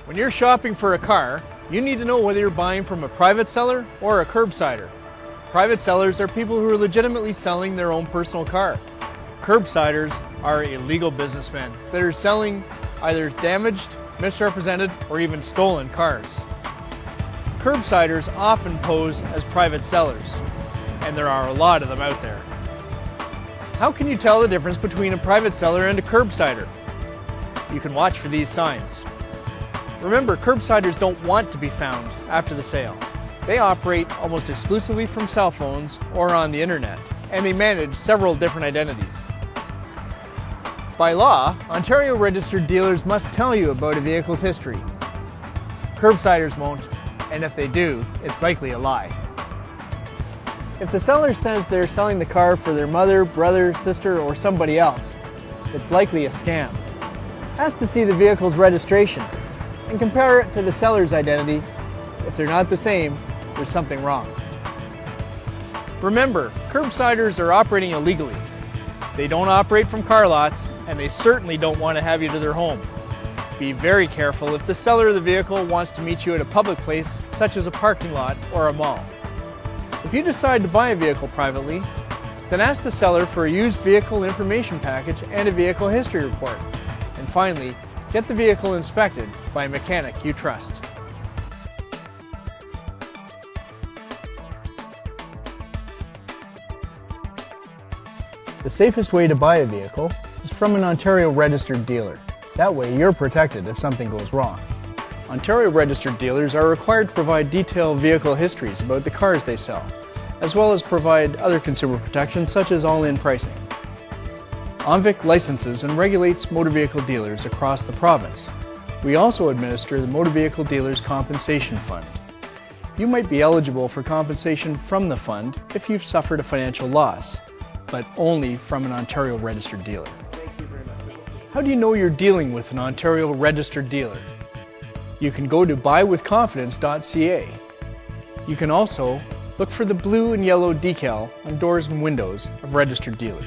When you're shopping for a car, you need to know whether you're buying from a private seller or a curbsider. Private sellers are people who are legitimately selling their own personal car. Curbsiders are illegal businessmen that are selling either damaged, misrepresented, or even stolen cars. Curbsiders often pose as private sellers, and there are a lot of them out there. How can you tell the difference between a private seller and a curbsider? You can watch for these signs. Remember, curbsiders don't want to be found after the sale. They operate almost exclusively from cell phones or on the internet, and they manage several different identities. By law, Ontario registered dealers must tell you about a vehicle's history. Curbsiders won't, and if they do, it's likely a lie. If the seller says they're selling the car for their mother, brother, sister, or somebody else, it's likely a scam. Ask to see the vehicle's registration and compare it to the seller's identity. If they're not the same, there's something wrong. Remember, curbsiders are operating illegally. They don't operate from car lots, and they certainly don't want to have you to their home. Be very careful if the seller of the vehicle wants to meet you at a public place, such as a parking lot or a mall. If you decide to buy a vehicle privately, then ask the seller for a used vehicle information package and a vehicle history report. And finally, get the vehicle inspected by a mechanic you trust. The safest way to buy a vehicle is from an Ontario registered dealer. That way you're protected if something goes wrong. Ontario registered dealers are required to provide detailed vehicle histories about the cars they sell, as well as provide other consumer protections such as all-in pricing. Omvic licenses and regulates motor vehicle dealers across the province. We also administer the Motor Vehicle Dealers Compensation Fund. You might be eligible for compensation from the fund if you've suffered a financial loss, but only from an Ontario registered dealer. Thank you very much. How do you know you're dealing with an Ontario registered dealer? You can go to Buywithconfidence.ca. You can also look for the blue and yellow decal on doors and windows of registered dealers.